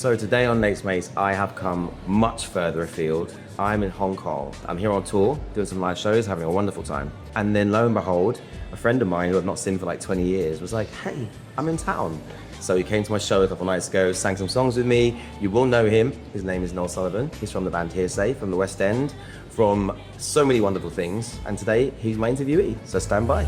So today on Nate's Mates, I have come much further afield. I'm in Hong Kong. I'm here on tour, doing some live shows, having a wonderful time. And then lo and behold, a friend of mine who I've not seen for like 20 years was like, hey, I'm in town. So he came to my show a couple nights ago, sang some songs with me. You will know him. His name is Noel Sullivan. He's from the band Hearsay, from the West End, from so many wonderful things. And today, he's my interviewee, so stand by.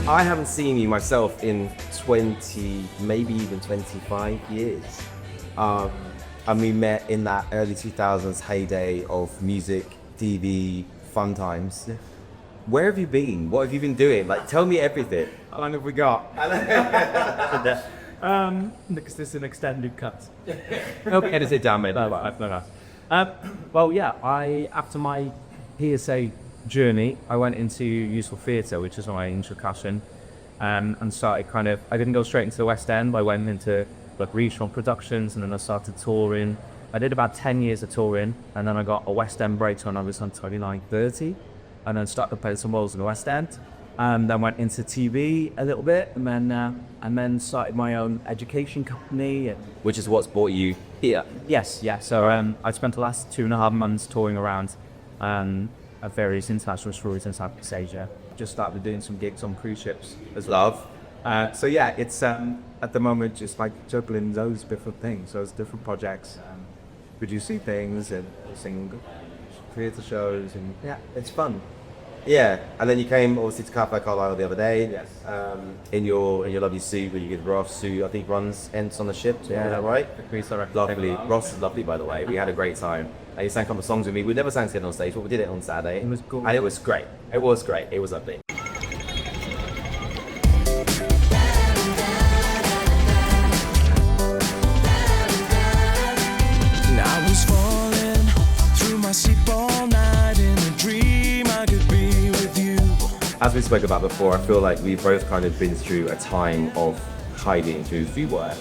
I haven't seen you myself in 20, maybe even 25 years. And we met in that early 2000s heyday of music, TV, fun times. Where have you been? What have you been doing? Like, tell me everything. How long have we got? Because this is an extended cut. Okay, edit it down, mate. No. Well, yeah, after my Hearsay journey, I went into Useful Theatre, which is my introduction, and started I didn't go straight into the West End. I went into like regional productions, and then I started touring. I did about 10 years of touring, and then I got a West End break when I was on 29, 30, and then started playing some roles in the West End, and then went into TV a little bit, and then started my own education company. Which is what's brought you here. Yes. So I spent the last 2.5 months touring around at various international stories in Southeast Asia. Just started doing some gigs on cruise ships as well. So yeah, it's at the moment just like juggling those different things, those different projects, producing things and singing theatre shows, and yeah, it's fun. Yeah, and then you came obviously to Cafe Carlisle the other day. Yes. In your lovely suit, where you get Ross, who I think runs Ents on the ship. Yeah, is that right? Lovely. Ross is lovely, by the way. We had a great time. And he sang a couple of songs with me. We never sang together on stage, but we did it on Saturday. It was cool. And it was great. It was great. It was lovely. I was falling through my sleep all night in a dream I could be with you. As we spoke about before, I feel like we've both kind of been through a time of hiding who we were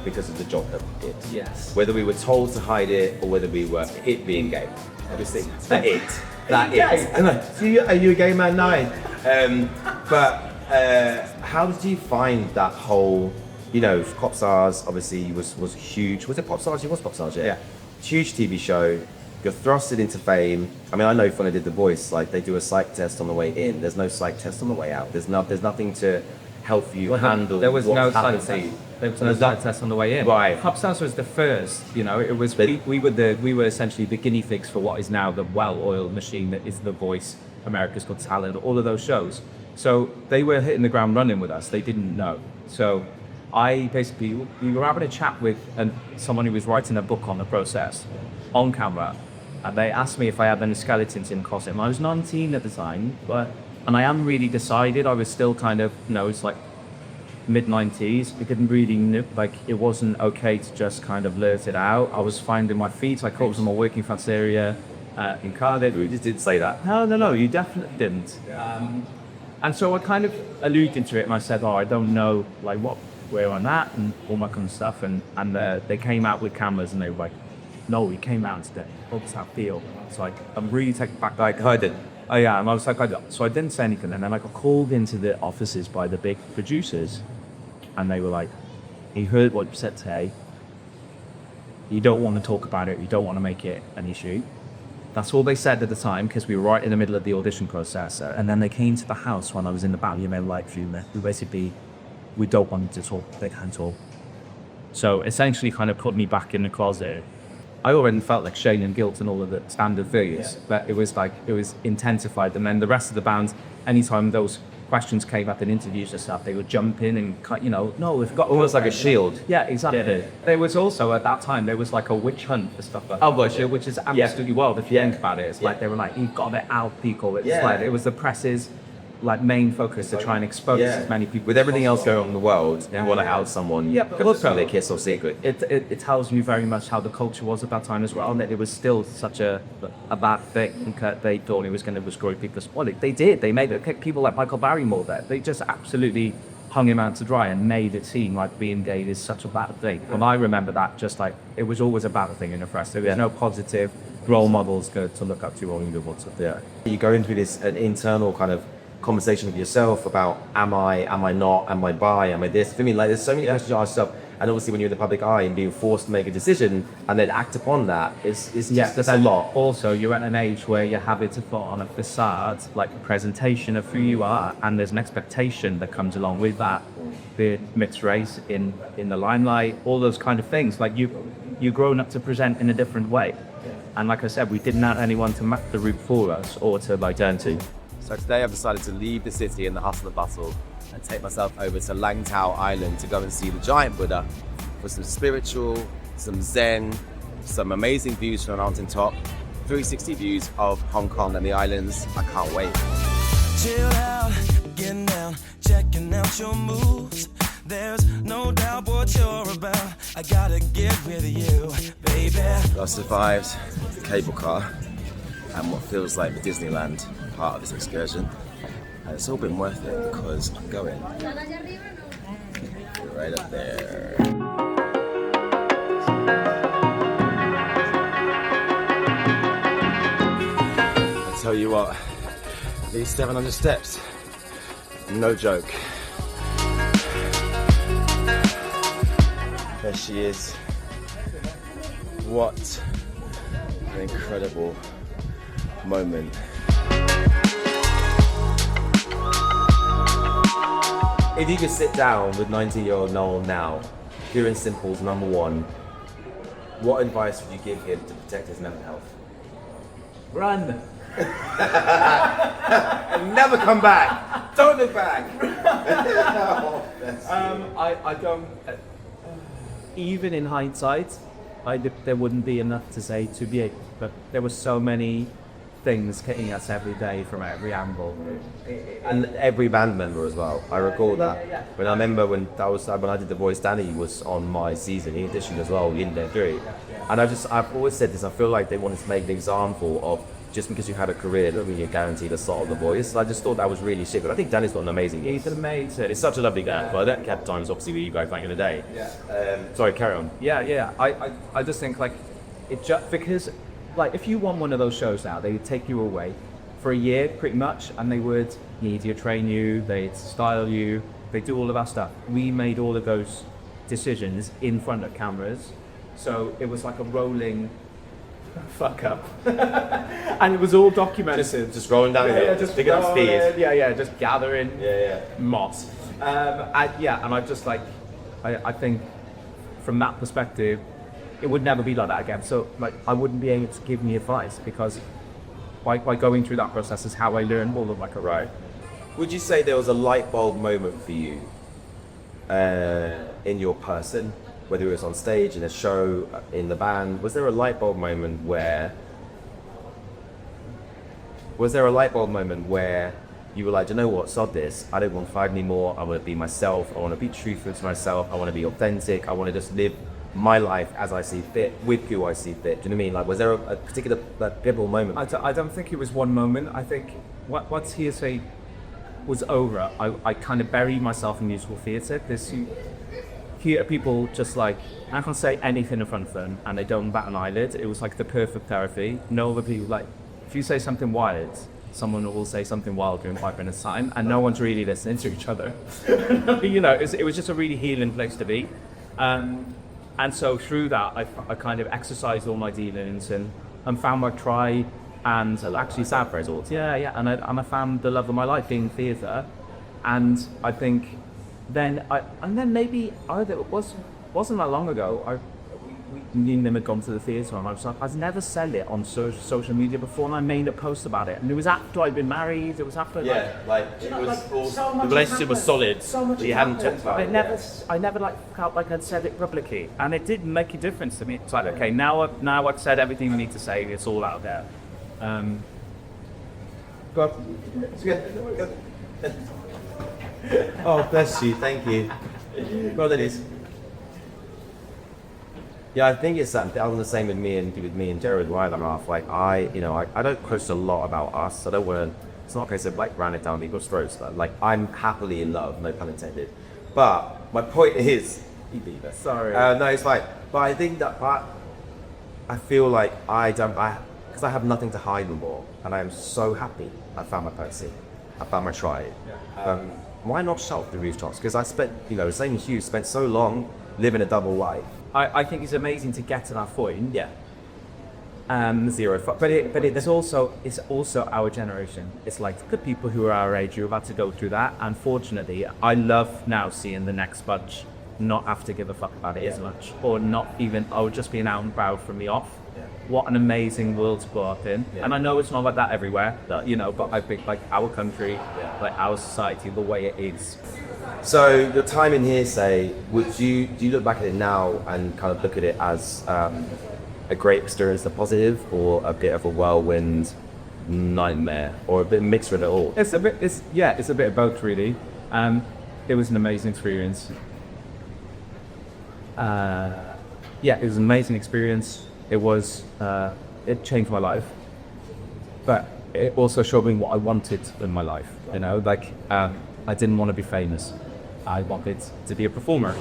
because of the job that we did. Yes. Whether we were told to hide it or whether we were it being gay. Obviously, that it. Are you a gay man now? But how did you find that whole, Pop Stars obviously was huge. Was it Pop Stars? It was Pop Stars, yeah. Huge TV show. You're thrusted into fame. I mean, I know when I did The Voice, like they do a psych test on the way in. There's no psych test on the way out. There's nothing to help you handle. There was no psych test. There was no psych test on the way in. Right. Pop Stars was the first. It was we were essentially the guinea pigs for what is now the well-oiled machine that is The Voice, America's Got Talent, all of those shows. So they were hitting the ground running with us. They didn't know. So we were having a chat with someone who was writing a book on the process on camera, and they asked me if I had any skeletons in the costume. I was 19 at the time, and I hadn't really decided. I was still kind of, it's like mid-90s. We didn't really know, it wasn't okay to just kind of blurt it out. I was finding my feet. I caught some working class area in Cardiff. We just didn't say that. No, you definitely didn't. And so I kind of alluded to it, and I said, I don't know, where I'm at and all that kind of stuff. And they came out with cameras, and they were like, no, we came out today. What does that feel? It's like, I'm really taken back. Like, I didn't. Oh yeah, and I was like, so I didn't say anything. And then I got called into the offices by the big producers, and they were like, he heard what you said today. You don't want to talk about it. You don't want to make it an issue. That's all they said at the time, because we were right in the middle of the audition process. And then they came to the house when I was in the Balliol Light Room. We basically, we don't want to talk. They can't talk. So essentially kind of put me back in the closet. I already felt like shame and guilt and all of the standard things, but it was intensified. And then the rest of the band, anytime those questions came up in interviews and stuff, they would jump in and cut, no, we've got almost like a shield. Yeah, exactly. Yeah. There was also at that time there was like a witch hunt for stuff like that, which is absolutely wild if you think about it. It's like they were like, you've got it out, people. It's like it was the press's main focus to try and expose as many people. With everything else going on in the world, you want to out someone. Yeah, but also their kiss or secret. It tells you very much how the culture was at that time as well, and that it was still such a bad thing that they thought it was going to destroy people's. Well, they did. They made it. People like Michael Barrymore there. They just absolutely hung him out to dry and made it seem like being gay is such a bad thing. Well, I remember that just like it was always a bad thing in the press. There was no positive role models to look up to or either whatsoever. Yeah. You go into this an internal kind of conversation with yourself about am I not, am I bi, am I this? For me, like there's so many questions you ask yourself, and obviously when you're in the public eye and being forced to make a decision and then act upon that, it's just a lot. Also, you're at an age where you're having to put on a facade, like a presentation of who you are, and there's an expectation that comes along with that. The mixed race in the limelight, all those kind of things. Like you've grown up to present in a different way. And like I said, we didn't have anyone to map the route for us or to like turn to. So today I've decided to leave the city and the hustle and bustle and take myself over to Langtao Island to go and see the giant Buddha for some spiritual, some Zen, some amazing views from a mountaintop, 360 views of Hong Kong and the islands. I can't wait. Chill out, getting down, checking out your moves. There's no doubt what you're about. I gotta get with you, baby. I survived the cable car and what feels like the Disneyland part of this excursion. And it's all been worth it because I'm going right up there. I tell you what, these 700 steps, no joke. There she is. What an incredible moment. If you could sit down with 19-year-old Noel now, pure and simple's number one, what advice would you give him to protect his mental health? Run! And never come back! Don't look back! I don't. Even in hindsight, there wouldn't be enough to say to be, but there were so many things hitting us every day from every angle. And every band member as well. I recall that. When I remember when I did The Voice, Danny was on my season. He auditioned as well, in there too. And I've always said this. I feel like they wanted to make an example of just because you had a career doesn't mean you're guaranteed a slot of The Voice. I just thought that was really shit. But I think Danny's got an amazing. He's amazing. It's such a lovely guy. But I don't have times obviously with you guys back in the day. Sorry, carry on. Yeah. I just think like it just because like if you won one of those shows now, they would take you away for a year pretty much, and they would media train you, they'd style you, they'd do all of our stuff. We made all of those decisions in front of cameras, so it was like a rolling fuck up, and it was all documented. Just rolling down the hill, just picking up speed. Just gathering moss. And I just like, I think from that perspective, it would never be like that again. So like, I wouldn't be able to give me advice because by going through that process is how I learned all of my career. Right. Would you say there was a light bulb moment for you in your person, whether it was on stage, in a show, in the band? Was there a light bulb moment where you were like, do you know what, sod this, I don't want to fight anymore, I want to be myself, I want to be truthful to myself, I want to be authentic, I want to just live my life as I see fit, with who I see fit. Do you know what I mean? Like, was there a particular pivotal moment? I don't think it was one moment. I think once hearsay was over, I kind of buried myself in musical theatre. Theatre people just like, I can't say anything in front of them and they don't bat an eyelid. It was like the perfect therapy. No other people, like, if you say something wild, someone will say something wild during 5 minutes time and no one's really listening to each other. You know, it was just a really healing place to be. And so through that, I kind of exercised all my dealings and found my tribe and actually sad results. And I found the love of my life being theatre. And I think then maybe either it wasn't that long ago. Me and them had gone to the theatre and I was like, I've never said it on social media before, and I made a post about it. And it was after I'd been married. It was after the relationship was solid. So much you hadn't talked about it. I never like felt like I'd said it publicly, and it did make a difference to me. It's like, okay, now I've said everything we need to say. It's all out there. Oh, bless you. Thank you. Well, that is. Yeah, I think it's that. I'm the same with me and Jared. Why I'm off. Like I don't post a lot about us. I don't want to It's not a case of like ran it down people's throats. Like I'm happily in love, no pun intended. But my point is, Sorry. No, it's fine. But I think that I feel like because I have nothing to hide anymore, and I am so happy I found my person. I found my tribe. Why not shout the rooftops? Because I spent, same as you, spent so long living a double life. I think it's amazing to get to that point. Yeah. Zero. But it's also our generation. It's like the people who are our age who are about to go through that. Unfortunately, I love now seeing the next bunch not have to give a fuck about it as much, or not even, just being out and proud from the off. Yeah. What an amazing world to grow up in. Yeah. And I know it's not like that everywhere, but I think like our country, like our society, the way it is. So the time in here, say, do you look back at it now and kind of look at it as a great experience, a positive, or a bit of a whirlwind nightmare, or a bit mixed with it all? It's a bit of both, really. It was an amazing experience. It was an amazing experience. It changed my life, but it also showed me what I wanted in my life. I didn't want to be famous. I wanted to be a performer.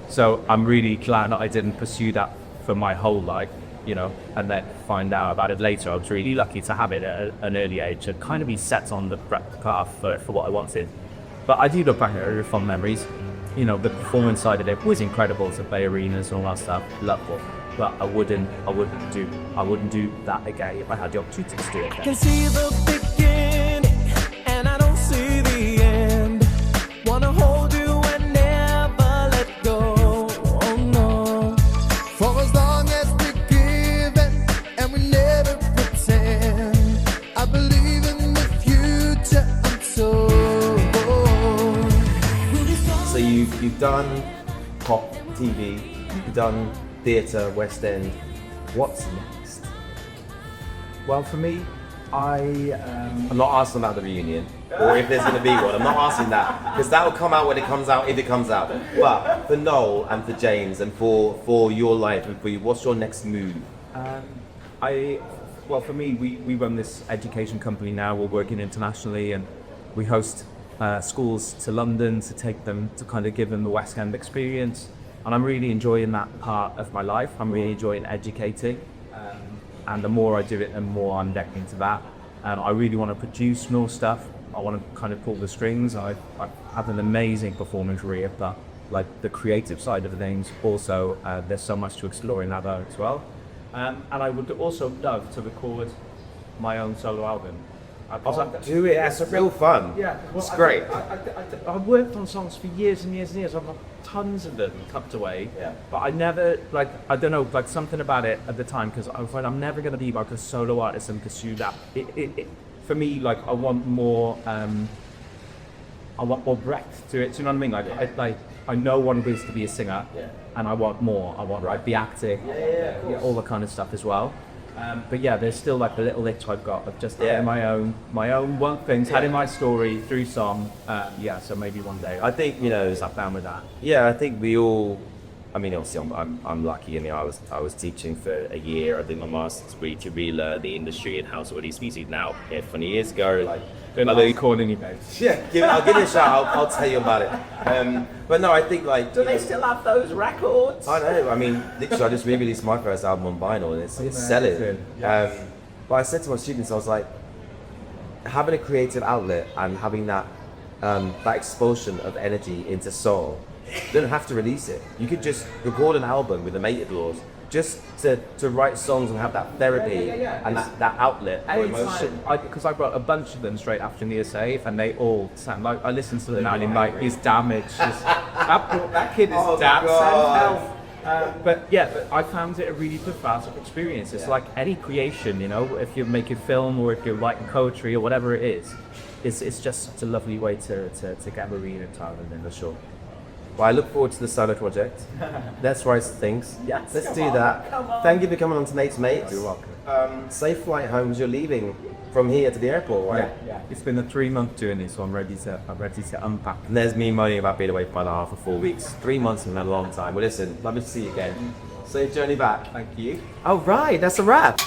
So I'm really glad that I didn't pursue that for my whole life, and then find out about it later. I was really lucky to have it at an early age, to kind of be set on the path for what I wanted. But I do look back at it with fond memories. The performance side of it was incredible, to play arenas and all that stuff. Loved it. But I wouldn't do that again if I had the opportunity to do it again. Can see the beginning and I don't see the end. Wanna hold you and never let go. Oh no. For as long as we're given and we never pretend, I believe in the future untold. So you've done pop, TV, you've done theatre, West End. What's next? Well, for me, I'm not asking about the reunion, or if there's going to be one. I'm not asking that, because that will come out when it comes out, if it comes out. But for Noel and for James and for your life and for you, what's your next move? For me, we run this education company now. We're working internationally, and we host schools to London to take them, to kind of give them the West End experience. And I'm really enjoying that part of my life. I'm really enjoying educating. And the more I do it, the more I'm decked into that. And I really want to produce more stuff. I want to kind of pull the strings. I have an amazing performing career, but like the creative side of things, also there's so much to explore in that as well. And I would also love to record my own solo album. Do it. It's real fun. Yeah, it's great. I worked on songs for years and years and years. I've got tons of them tucked away. Yeah. But I never, I don't know, something about it at the time, because I was like, I'm never going to be like a solo artist and pursue that. For me, I want more breadth to it. Do you know what I mean? I know what it is to be a singer, and I want more. I want the acting, all the kind of stuff as well. But yeah, there's still a little itch I've got of just having my own one things, having my story through song. So maybe one day. I think sat down with that. Yeah, I think we all. I mean, obviously, I'm lucky. I was teaching for a year. I did my master's degree to relearn the industry and how to release music. Now, 20 years ago, calling you, babe. Yeah, I'll give you a shout. I'll tell you about it. But no, I think Do they still have those records? I know. I mean, literally, I just re-released my first album on vinyl, and it's selling. Yes. But I said to my students, I was like, having a creative outlet and having that expulsion of energy into soul. You don't have to release it. You could just record an album with a mate of yours, just to write songs and have that therapy and that outlet for emotion. Because I brought a bunch of them straight after the essay, and they all sound like, I listened to them now and I'm he's damaged. That kid is damaged. But I found it a really cathartic experience. It's like any creation, if you're making film or if you're writing poetry or whatever it is, it's just such a lovely way to get marine and talent in the show. Well, I look forward to the solo project. Let's write things. Yes, let's do that. Thank you for coming on to Nate's Mates. You're welcome. Safe flight home as you're leaving from here to the airport, right? Yeah. It's been a 3-month journey, so I'm ready to unpack. And there's me moaning about being away for my half for 4 weeks. 3 months is a long time. Well, listen, lovely to see you again. Safe journey back. Thank you. All right, that's a wrap.